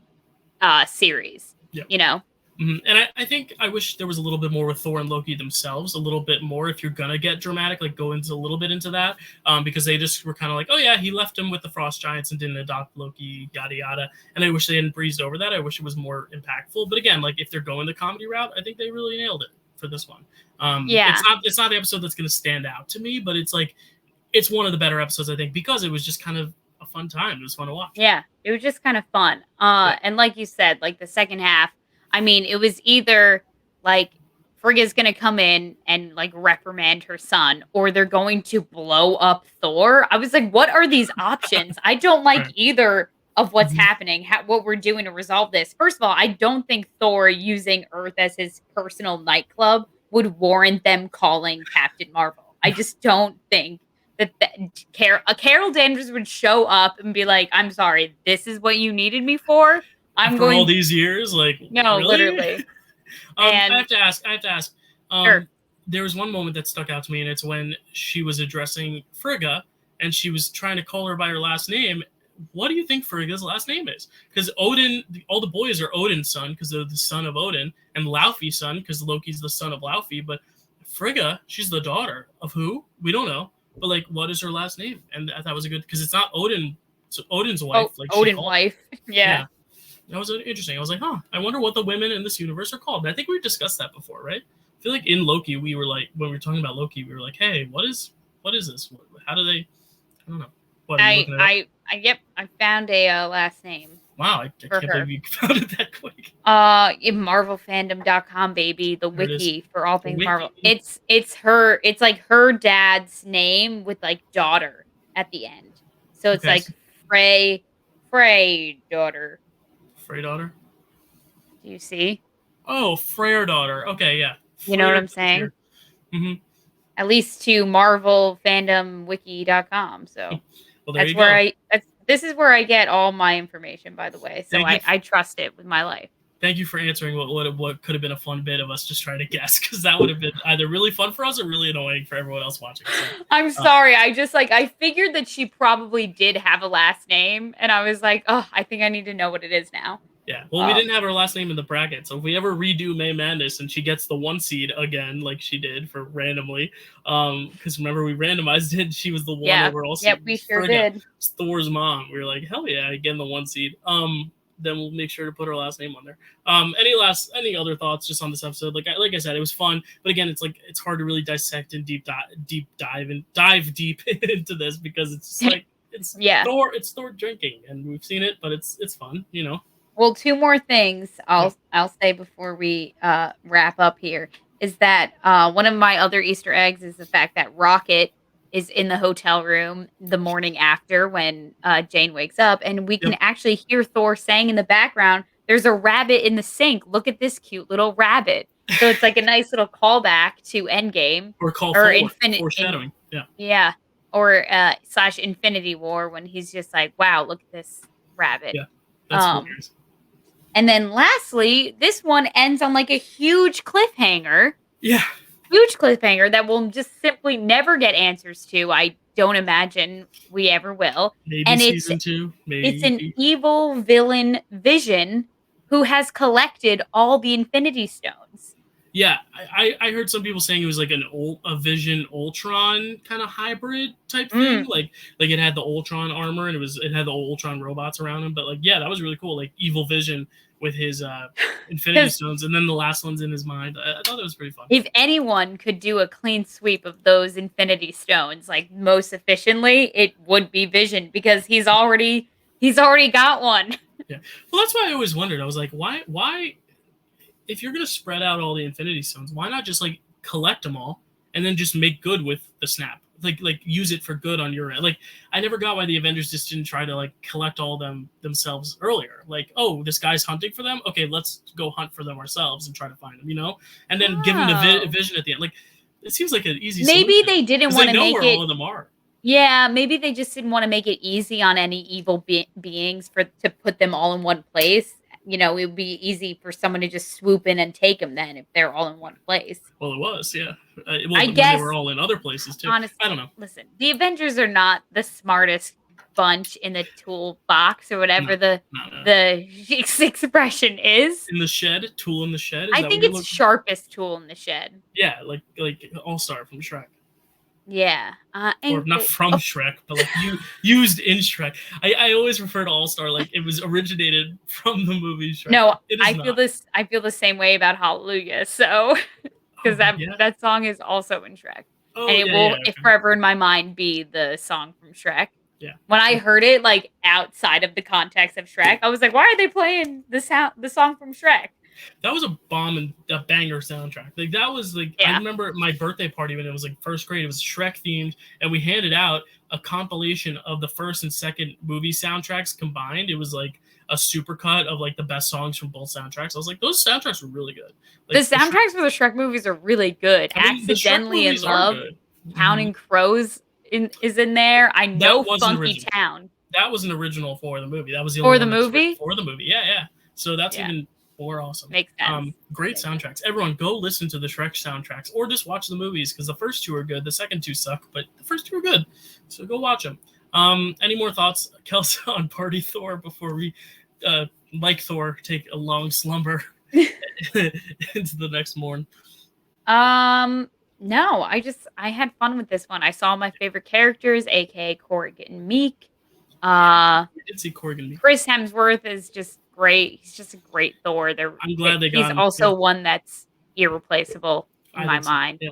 [SPEAKER 2] series.
[SPEAKER 1] Yeah.
[SPEAKER 2] You know?
[SPEAKER 1] And I think I wish there was a little bit more with Thor and Loki themselves, a little bit more if you're gonna get dramatic, like go into a little bit into that, because they just were kind of like, oh yeah, he left him with the Frost Giants and didn't adopt Loki, yada yada. And I wish they hadn't breezed over that. I wish it was more impactful. But again, like if they're going the comedy route, I think they really nailed it for this one.
[SPEAKER 2] Yeah.
[SPEAKER 1] It's not the episode that's gonna stand out to me, but it's like it's one of the better episodes I think because it was just kind of a fun time. It was fun to watch.
[SPEAKER 2] Yeah, it was just kind of fun.
[SPEAKER 1] Yeah.
[SPEAKER 2] And like you said, like the second half, I mean, it was either like Frigga's gonna come in and like reprimand her son, or they're going to blow up Thor. I was like, what are these options? I don't like
[SPEAKER 1] Right.
[SPEAKER 2] either of what's
[SPEAKER 1] Mhm.
[SPEAKER 2] happening, what we're doing to resolve this. First of all, I don't think Thor using Earth as his personal nightclub would warrant them calling Captain Marvel. I just don't think Carol Danvers would show up and be like, "I'm sorry, this is what you needed me for. I'm
[SPEAKER 1] After all
[SPEAKER 2] going."
[SPEAKER 1] these years, like
[SPEAKER 2] No,
[SPEAKER 1] really?
[SPEAKER 2] literally.
[SPEAKER 1] I
[SPEAKER 2] And
[SPEAKER 1] have to ask. I have to ask.
[SPEAKER 2] sure.
[SPEAKER 1] There was one moment that stuck out to me, and it's when she was addressing Frigga, and she was trying to call her by her last name. What do you think Frigga's last name is? Because Odin, all the boys are Odin's son because they're the son of Odin, and Laufey's son because Loki's the son of Laufey. But Frigga, she's the daughter of who? We don't know. But like, what is her last name? And I thought it was a good because it's not Odin. So Odin's wife,
[SPEAKER 2] Oh,
[SPEAKER 1] like she
[SPEAKER 2] Odin
[SPEAKER 1] called.
[SPEAKER 2] wife.
[SPEAKER 1] Yeah,
[SPEAKER 2] Yeah.
[SPEAKER 1] that was interesting. I was like, huh, I wonder what the women in this universe are called. And I think we discussed that before, right? I feel like in Loki, we were like, when we were talking about Loki, we were like, hey, what is this? How do they? I don't know. What are you looking it up?
[SPEAKER 2] Yep, I found a last name
[SPEAKER 1] Wow, I
[SPEAKER 2] for
[SPEAKER 1] can't
[SPEAKER 2] her.
[SPEAKER 1] believe you found it that quick.
[SPEAKER 2] MarvelFandom.com, baby, the
[SPEAKER 1] There it is.
[SPEAKER 2] wiki for all
[SPEAKER 1] The
[SPEAKER 2] things Marvel.
[SPEAKER 1] wiki.
[SPEAKER 2] It's like her dad's name with like daughter at the end. So it's
[SPEAKER 1] Okay,
[SPEAKER 2] like Frey daughter.
[SPEAKER 1] Frey daughter.
[SPEAKER 2] Do you see?
[SPEAKER 1] Oh, Freyr daughter. Okay, yeah.
[SPEAKER 2] You know what
[SPEAKER 1] Freyr
[SPEAKER 2] I'm saying?
[SPEAKER 1] Mm-hmm.
[SPEAKER 2] At least to MarvelFandomWiki.com. So
[SPEAKER 1] Well, there
[SPEAKER 2] that's
[SPEAKER 1] you
[SPEAKER 2] where
[SPEAKER 1] go.
[SPEAKER 2] this is where I get all my information, by the way. So
[SPEAKER 1] Thank you.
[SPEAKER 2] I trust it with my life.
[SPEAKER 1] Thank you for answering what could have been a fun bit of us just trying to guess, because that would have been either really fun for us or really annoying for everyone else watching. So,
[SPEAKER 2] I'm sorry. I just I figured that she probably did have a last name, and I was like, oh, I think I need to know what it is now.
[SPEAKER 1] yeah. Well, we didn't have her last name in the bracket, so if we ever redo May Madness and she gets the 1 seed again, like she did for randomly, because remember we randomized it, she was the one overall seed.
[SPEAKER 2] Yep, we sure did.
[SPEAKER 1] Thor's mom. We were like, hell yeah, again the 1 seed. Then we'll make sure to put her last name on there. Any other thoughts just on this episode? Like I said, it was fun, but again, it's hard to really dissect and dive deep into this because it's just like it's Thor drinking, and we've seen it, but it's fun, you know.
[SPEAKER 2] Well, 2 more things I'll say before we wrap up here is that one of my other Easter eggs is the fact that Rocket is in the hotel room the morning after when Jane wakes up, and we can actually hear Thor saying in the background, "There's a rabbit in the sink. Look at this cute little rabbit." So it's like a nice little callback to Endgame
[SPEAKER 1] or foreshadowing.
[SPEAKER 2] Yeah. Or / Infinity War when he's just like, "Wow, look at this rabbit."
[SPEAKER 1] Yeah, that's hilarious.
[SPEAKER 2] And then lastly, this one ends on like a huge cliffhanger.
[SPEAKER 1] Yeah.
[SPEAKER 2] Huge cliffhanger that we'll just simply never get answers to. I don't imagine we ever will.
[SPEAKER 1] Maybe
[SPEAKER 2] and
[SPEAKER 1] season 2. Maybe.
[SPEAKER 2] It's an evil villain Vision who has collected all the Infinity Stones.
[SPEAKER 1] Yeah, I heard some people saying it was like a Vision Ultron kind of hybrid type thing. Like it had the Ultron armor and it had the Ultron robots around him. But like, yeah, that was really cool. Like evil Vision with his Infinity Stones, and then the last one's in his mind. I thought it was pretty fun.
[SPEAKER 2] If anyone could do a clean sweep of those Infinity Stones, like most efficiently, it would be Vision because he's already got one.
[SPEAKER 1] Yeah, well, that's why I always wondered. I was like, why? If you're gonna spread out all the Infinity Stones, why not just like collect them all and then just make good with the snap? Like use it for good on your end. Like I never got why the Avengers just didn't try to like collect all them themselves earlier. Like, oh, this guy's hunting for them. Okay, let's go hunt for them ourselves and try to find them. You know, and then give them the Vision at the end. Like it seems like an easy.
[SPEAKER 2] Maybe
[SPEAKER 1] solution,
[SPEAKER 2] they didn't want to make
[SPEAKER 1] where
[SPEAKER 2] it.
[SPEAKER 1] All of them are.
[SPEAKER 2] Yeah, maybe they just didn't want to make it easy on any evil beings to put them all in one place. it would be easy for someone to just swoop in and take them then if they're all in one place.
[SPEAKER 1] Well, it was, yeah. Well,
[SPEAKER 2] I
[SPEAKER 1] when they were
[SPEAKER 2] guess,
[SPEAKER 1] all in other places too. I don't
[SPEAKER 2] honestly,
[SPEAKER 1] know.
[SPEAKER 2] listen, the Avengers are not the smartest bunch in the toolbox or
[SPEAKER 1] No,
[SPEAKER 2] whatever the
[SPEAKER 1] no, no.
[SPEAKER 2] the expression is.
[SPEAKER 1] In the shed, tool in the shed. Is
[SPEAKER 2] I
[SPEAKER 1] that what
[SPEAKER 2] think
[SPEAKER 1] you're
[SPEAKER 2] it's
[SPEAKER 1] looking?
[SPEAKER 2] sharpest tool in the shed.
[SPEAKER 1] Yeah, like All Star from Shrek,
[SPEAKER 2] Yeah,
[SPEAKER 1] or
[SPEAKER 2] and
[SPEAKER 1] not
[SPEAKER 2] the
[SPEAKER 1] from
[SPEAKER 2] oh,
[SPEAKER 1] Shrek, but like you used in Shrek. I always refer to All Star like it was originated from the movie Shrek.
[SPEAKER 2] no,
[SPEAKER 1] It is not.
[SPEAKER 2] I feel the same way about Hallelujah, so because
[SPEAKER 1] Oh
[SPEAKER 2] that
[SPEAKER 1] yeah.
[SPEAKER 2] that song is also in Shrek, and
[SPEAKER 1] Oh yeah, yeah.
[SPEAKER 2] it
[SPEAKER 1] Okay.
[SPEAKER 2] forever in my mind be the song from Shrek.
[SPEAKER 1] Yeah.
[SPEAKER 2] When I heard it, like, outside of the context of Shrek, I was like, "Why are they playing the song from Shrek?"
[SPEAKER 1] That was a bomb and a banger soundtrack. Like that was like I
[SPEAKER 2] Yeah.
[SPEAKER 1] remember my birthday party when it was like first grade. It was Shrek themed, and we handed out a compilation of the first and second movie soundtracks combined. It was like a supercut of like the best songs from both soundtracks. I was like, those soundtracks were really good.
[SPEAKER 2] The
[SPEAKER 1] Like the Shrek,
[SPEAKER 2] soundtracks for the Shrek movies are really good.
[SPEAKER 1] I mean, the Shrek
[SPEAKER 2] Accidentally in
[SPEAKER 1] movies are
[SPEAKER 2] Love,
[SPEAKER 1] good. Mhm.
[SPEAKER 2] Counting Crows is in there. I know
[SPEAKER 1] That was an
[SPEAKER 2] Funky
[SPEAKER 1] original.
[SPEAKER 2] Town.
[SPEAKER 1] That was an original for the movie. That was the only
[SPEAKER 2] For the
[SPEAKER 1] one that's written
[SPEAKER 2] movie?
[SPEAKER 1] for the movie. Yeah, yeah. So that's
[SPEAKER 2] Yeah,
[SPEAKER 1] even more awesome.
[SPEAKER 2] makes sense.
[SPEAKER 1] Great
[SPEAKER 2] Makes sense.
[SPEAKER 1] soundtracks. Everyone, go listen to the Shrek soundtracks, or just watch the movies because the first two are good. The second two suck, but the first two are good. So go watch them. Any more thoughts, Kelsey, on Party Thor before we, like Thor, take a long slumber into the next morn?
[SPEAKER 2] No, I had fun with this one. I saw my favorite characters, aka Korg and Meek. Uh
[SPEAKER 1] I did see Corgan.
[SPEAKER 2] Chris Hemsworth is just great. He's just a great Thor.
[SPEAKER 1] I'm glad they
[SPEAKER 2] He's
[SPEAKER 1] got him.
[SPEAKER 2] also
[SPEAKER 1] Yeah,
[SPEAKER 2] one that's irreplaceable in
[SPEAKER 1] I
[SPEAKER 2] my
[SPEAKER 1] think so.
[SPEAKER 2] mind.
[SPEAKER 1] Yeah.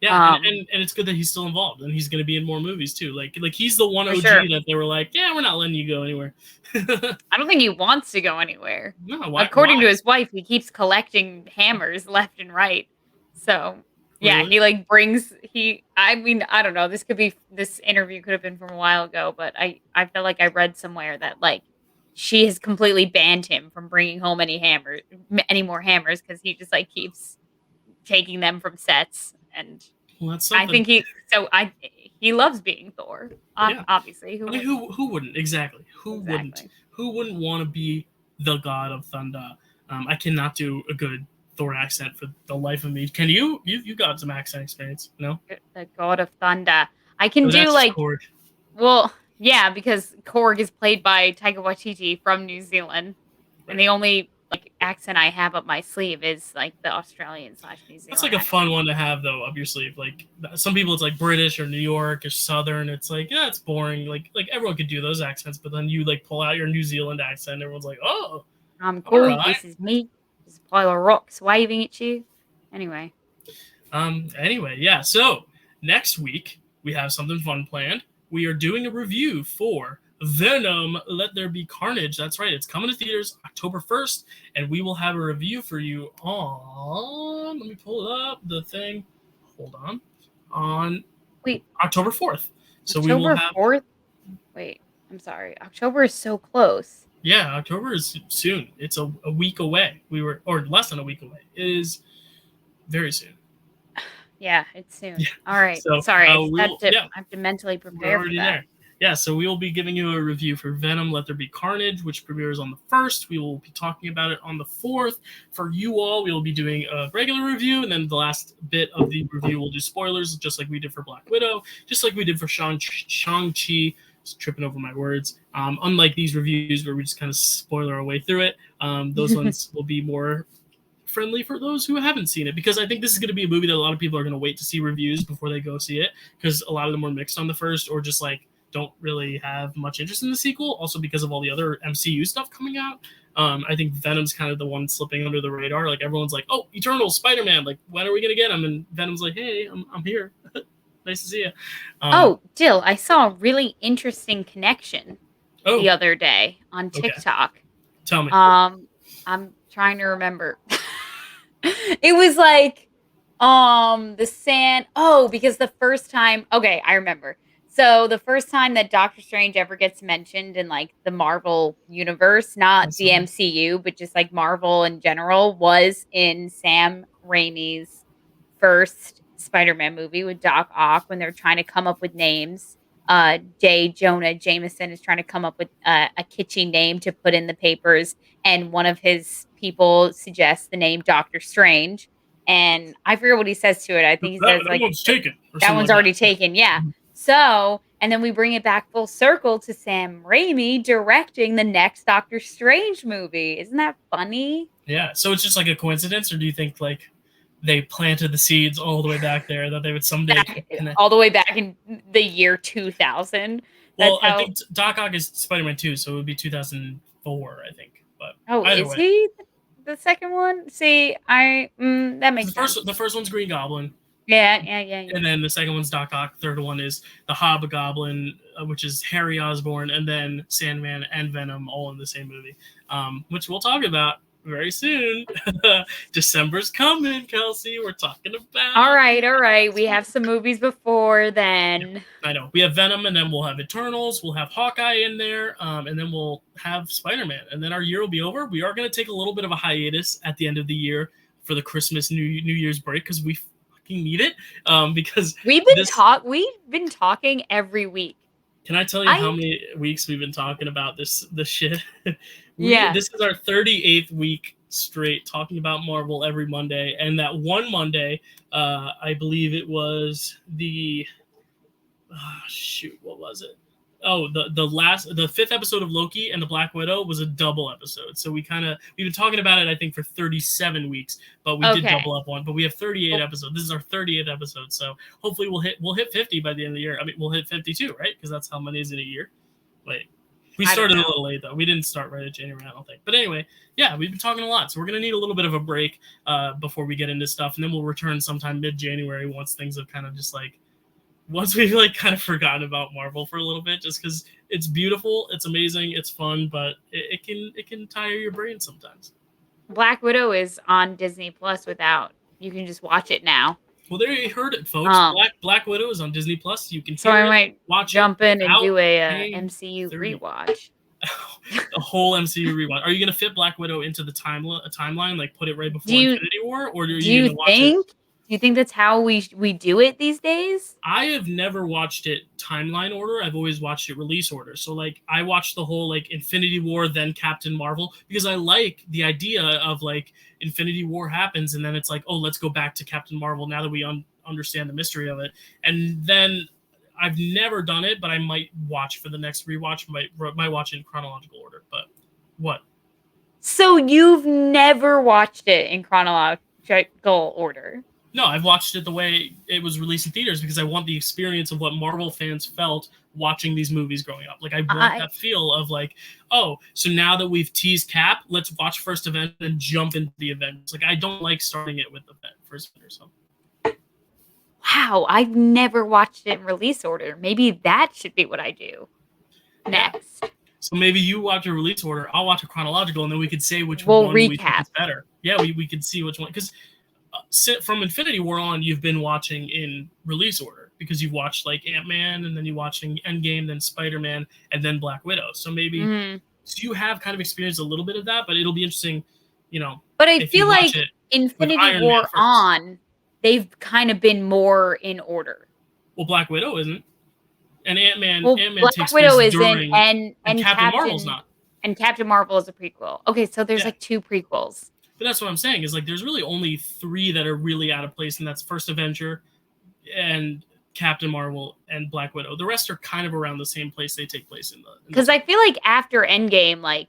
[SPEAKER 1] Yeah,
[SPEAKER 2] Um,
[SPEAKER 1] and it's good that he's still involved and he's going to be in more movies too. Like he's the one
[SPEAKER 2] for
[SPEAKER 1] OG
[SPEAKER 2] sure.
[SPEAKER 1] that they were like, yeah, we're not letting you go anywhere.
[SPEAKER 2] I don't think he wants to go anywhere.
[SPEAKER 1] No, why?
[SPEAKER 2] According
[SPEAKER 1] Why?
[SPEAKER 2] to his wife, he keeps collecting hammers left and right. So, yeah,
[SPEAKER 1] Really?
[SPEAKER 2] he like brings he I mean, I don't know. This interview could have been from a while ago, but I felt like I read somewhere that like she has completely banned him from bringing home any more hammers because he just like keeps taking them from sets. And
[SPEAKER 1] Well, that's
[SPEAKER 2] I
[SPEAKER 1] something.
[SPEAKER 2] think he loves being Thor.
[SPEAKER 1] Yeah.
[SPEAKER 2] Obviously, who
[SPEAKER 1] I mean,
[SPEAKER 2] wouldn't?
[SPEAKER 1] who wouldn't? Exactly. Who wouldn't?
[SPEAKER 2] Exactly.
[SPEAKER 1] Who wouldn't want to be the god of thunder? I cannot do a good Thor accent for the life of me. Can you? You got some accent experience? No.
[SPEAKER 2] The God of Thunder. I can
[SPEAKER 1] Oh,
[SPEAKER 2] do
[SPEAKER 1] that's just
[SPEAKER 2] like,
[SPEAKER 1] Korg.
[SPEAKER 2] well, yeah, because Korg is played by Taika Waititi from New Zealand, and
[SPEAKER 1] Right.
[SPEAKER 2] the only like accent I have up my sleeve is like the Australian / New
[SPEAKER 1] That's
[SPEAKER 2] Zealand
[SPEAKER 1] like a fun
[SPEAKER 2] accent.
[SPEAKER 1] one to have though up your sleeve. Like some people, it's like British or New York or Southern. It's like yeah, it's boring. Like everyone could do those accents, but then you like pull out your New Zealand accent. Everyone's like, oh,
[SPEAKER 2] I'm
[SPEAKER 1] all
[SPEAKER 2] cool.
[SPEAKER 1] right.
[SPEAKER 2] This is me. There's a pile of rocks waving at you. Anyway,
[SPEAKER 1] Anyway, yeah. So next week we have something fun planned. We are doing a review for Venom: Let There Be Carnage. That's right. It's coming to theaters October 1st, and we will have a review for you on. Let me pull up the thing. Hold on. On
[SPEAKER 2] wait,
[SPEAKER 1] October 4th. So we will
[SPEAKER 2] October
[SPEAKER 1] have.
[SPEAKER 2] 4th? Wait, I'm sorry. October is so close.
[SPEAKER 1] Yeah, October is soon. It's a week away. Or less than a week away. It is very soon.
[SPEAKER 2] Yeah, it's soon.
[SPEAKER 1] Yeah.
[SPEAKER 2] All right.
[SPEAKER 1] So
[SPEAKER 2] Sorry,
[SPEAKER 1] yeah,
[SPEAKER 2] I have to mentally
[SPEAKER 1] we're
[SPEAKER 2] prepare for
[SPEAKER 1] already
[SPEAKER 2] that.
[SPEAKER 1] there. Yeah, so we will be giving you a review for Venom: Let There Be Carnage, which premieres on the 1st. We will be talking about it on the 4th. For you all, we will be doing a regular review, and then the last bit of the review we'll do spoilers, just like we did for Black Widow, just like we did for Shang-Chi. Just tripping over my words. Unlike these reviews where we just kind of spoiler our way through it, those ones will be more friendly for those who haven't seen it, because I think this is going to be a movie that a lot of people are going to wait to see reviews before they go see it, because a lot of them were mixed on the first, or just like don't really have much interest in the sequel, also because of all the other MCU stuff coming out. I think Venom's kind of the one slipping under the radar. Like everyone's like, oh, Eternal, Spider-Man, like when are we going to get him? And Venom's like, hey, I'm here. Nice to see you.
[SPEAKER 2] Oh, Jill, I saw a really interesting connection the
[SPEAKER 1] Oh,
[SPEAKER 2] other day on
[SPEAKER 1] okay.
[SPEAKER 2] TikTok.
[SPEAKER 1] Tell me.
[SPEAKER 2] I'm trying to remember. It was like the sand. Oh, because the first time, okay, I remember. So the first time that Doctor Strange ever gets mentioned in like the Marvel universe, not the MCU, but just like Marvel in general, was in Sam Raimi's first Spider-Man movie with Doc Ock when they're trying to come up with names. J. Jonah Jameson is trying to come up with a kitschy name to put in the papers, and one of his people suggests the name Doctor Strange, and I forget what he says to it. I think he says
[SPEAKER 1] That
[SPEAKER 2] like
[SPEAKER 1] one's taken or
[SPEAKER 2] that
[SPEAKER 1] something
[SPEAKER 2] one's
[SPEAKER 1] like that.
[SPEAKER 2] already taken. Yeah. So, and then we bring it back full circle to Sam Raimi directing the next Doctor Strange movie. Isn't that funny?
[SPEAKER 1] Yeah. So it's just like a coincidence, or do you think like they planted the seeds all the way back there that they would someday
[SPEAKER 2] Back
[SPEAKER 1] connect?
[SPEAKER 2] all the way back in the year 2000. That's
[SPEAKER 1] Well, I
[SPEAKER 2] how.
[SPEAKER 1] think Doc Ock is Spider-Man 2, so it would be 2004, I think. But
[SPEAKER 2] Oh,
[SPEAKER 1] either
[SPEAKER 2] is
[SPEAKER 1] way,
[SPEAKER 2] he the second one? See, that makes sense.
[SPEAKER 1] the first one's Green Goblin,
[SPEAKER 2] Yeah.
[SPEAKER 1] and then the second one's Doc Ock. Third one is the Hobgoblin, which is Harry Osborn, and then Sandman and Venom all in the same movie, which we'll talk about very soon. December's coming, Kelsey. We're talking about.
[SPEAKER 2] All right. We have some movies before then.
[SPEAKER 1] I know. We have Venom, and then we'll have Eternals. We'll have Hawkeye in there, and then we'll have Spider-Man. And then our year will be over. We are going to take a little bit of a hiatus at the end of the year for the Christmas New Year's break because we fucking need it. Because
[SPEAKER 2] we've been talking every week.
[SPEAKER 1] Can I tell you how many weeks we've been talking about this shit?
[SPEAKER 2] Yeah.
[SPEAKER 1] This is our 38th week straight talking about Marvel every Monday, and that one Monday, I believe it was the what was it? Oh, the fifth episode of Loki and the Black Widow was a double episode. So we've been talking about it, I think, for 37 weeks, but we did double up one. But we have 38 episodes. This is our 38th episode. So hopefully we'll hit 50 by the end of the year. I mean, we'll hit 52, right? Because that's how many is in a year. Wait. We started a little late, though. We didn't start right at January, I don't think. But anyway, yeah, we've been talking a lot. So we're going to need a little bit of a break before we get into stuff. And then we'll return sometime mid-January once things have kind of just like, once we've like kind of forgotten about Marvel for a little bit, just because it's beautiful, it's amazing, it's fun, but it can tire your brain sometimes.
[SPEAKER 2] Black Widow is on Disney Plus you can just watch it now.
[SPEAKER 1] Well, there you heard it, folks. Black Widow is on Disney Plus. You can
[SPEAKER 2] I might jump in and do a MCU
[SPEAKER 1] 30.
[SPEAKER 2] rewatch.
[SPEAKER 1] A whole MCU rewatch. Are you gonna fit Black Widow into the timeline, like put it right before Infinity War, or are you gonna watch it?
[SPEAKER 2] Do you think that's how we do it these days?
[SPEAKER 1] I have never watched it timeline order. I've always watched it release order. So like I watched the whole like Infinity War, then Captain Marvel, because I like the idea of like Infinity War happens and then it's like, oh, let's go back to Captain Marvel now that we understand the mystery of it. And then I've never done it, but I might watch for the next rewatch. Might watch in chronological order. But what?
[SPEAKER 2] So you've never watched it in chronological order?
[SPEAKER 1] No, I've watched it the way it was released in theaters because I want the experience of what Marvel fans felt watching these movies growing up. Like I want that feel of like, oh, so now that we've teased Cap, let's watch first event and jump into the events. Like I don't like starting it with the first event or something.
[SPEAKER 2] Wow, I've never watched it in release order. Maybe that should be what I do next.
[SPEAKER 1] Yeah. So maybe you watch a release order, I'll watch a chronological, and then we could say which one we think is better. Yeah, we could see which one because. From Infinity War on, you've been watching in release order because you've watched like Ant-Man and then you're watching Endgame, then Spider-Man, and then Black Widow. So maybe so you have kind of experienced a little bit of that, but it'll be interesting,
[SPEAKER 2] But I feel like Infinity War on, they've kind of been more in order.
[SPEAKER 1] Well, Black Widow isn't, and Ant-Man.
[SPEAKER 2] Well,
[SPEAKER 1] Ant-Man
[SPEAKER 2] Black
[SPEAKER 1] takes
[SPEAKER 2] Widow
[SPEAKER 1] place
[SPEAKER 2] isn't,
[SPEAKER 1] during,
[SPEAKER 2] and
[SPEAKER 1] Captain Marvel's not.
[SPEAKER 2] And Captain Marvel is a prequel. Okay, so there's like two prequels.
[SPEAKER 1] But that's what I'm saying is like there's really only three that are really out of place, and that's First Avenger and Captain Marvel and Black Widow. The rest are kind of around the same place they take place in the.
[SPEAKER 2] Because I feel like after Endgame, like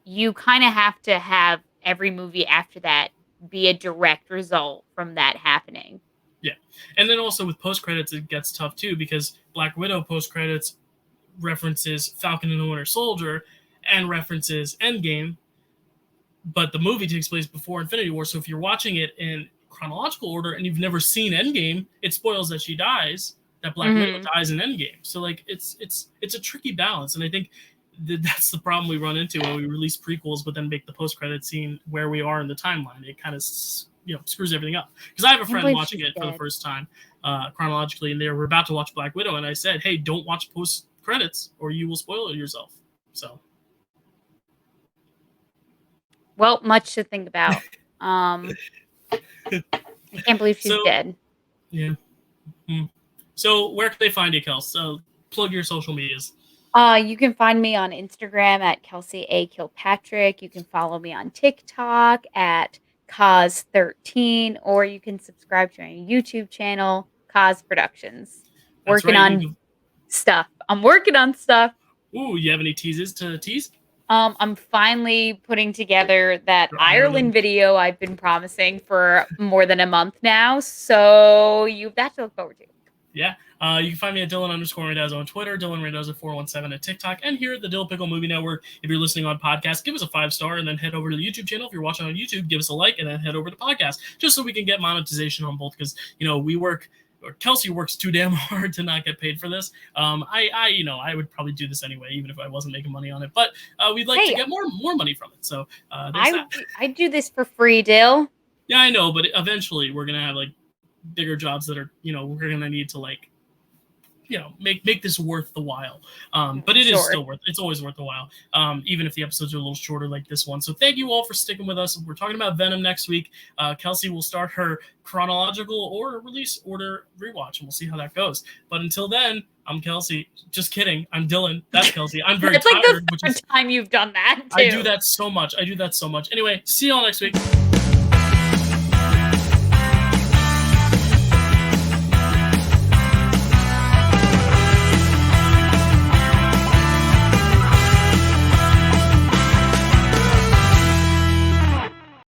[SPEAKER 2] you kind of have to have every movie after that be a direct result from that happening.
[SPEAKER 1] Yeah, and then also with post credits, it gets tough too because Black Widow post credits references Falcon and the Winter Soldier and references Endgame. But the movie takes place before Infinity War, so if you're watching it in chronological order and you've never seen Endgame, it spoils that she dies, that Black Widow dies in Endgame. So like it's a tricky balance, and I think that's the problem we run into when we release prequels, but then make the post-credit scene where we are in the timeline. It kind of screws everything up. Because I have a friend watching it for the first time chronologically, and they were about to watch Black Widow, and I said, "Hey, don't watch post-credits, or you will spoil it yourself." So.
[SPEAKER 2] Well, much to think about. I can't believe she's dead.
[SPEAKER 1] Yeah. So where can they find you, Kels? So plug your social medias.
[SPEAKER 2] You can find me on Instagram at Kelsey A. Kilpatrick. You can follow me on TikTok at Cause13, or you can subscribe to my YouTube channel, Cause Productions.
[SPEAKER 1] That's
[SPEAKER 2] Working
[SPEAKER 1] right.
[SPEAKER 2] on stuff. I'm working on stuff.
[SPEAKER 1] Ooh, you have any teases to tease?
[SPEAKER 2] I'm finally putting together that
[SPEAKER 1] For
[SPEAKER 2] Ireland
[SPEAKER 1] Ireland.
[SPEAKER 2] video I've been promising for more than a month now. So you've that to look forward to.
[SPEAKER 1] Yeah. You can find me at Dylan_Randazzo on Twitter, Dylan Randazzo 417 at TikTok, and here at the Dill Pickle Movie Network. If you're listening on podcast, give us a 5-star and then head over to the YouTube channel. If you're watching on YouTube, give us a like and then head over to podcast, just so we can get monetization on both, because we work, or Kelsey works too damn hard to not get paid for this. I would probably do this anyway, even if I wasn't making money on it. But we'd like to get more money from it. So
[SPEAKER 2] I do this for free, Dill.
[SPEAKER 1] Yeah, I know, but eventually we're gonna have like bigger jobs that are, we're gonna need to like, make this worth the while. But it is still it's always worth the while, even if the episodes are a little shorter like this one. So thank you all for sticking with us. We're talking about Venom next week. Kelsey will start her chronological or release order rewatch, and we'll see how that goes. But until then, I'm Kelsey. Just kidding. I'm Dylan. That's Kelsey. I'm very tired.
[SPEAKER 2] Like the third time you've done that, too.
[SPEAKER 1] I do that so much. Anyway, see y'all next week.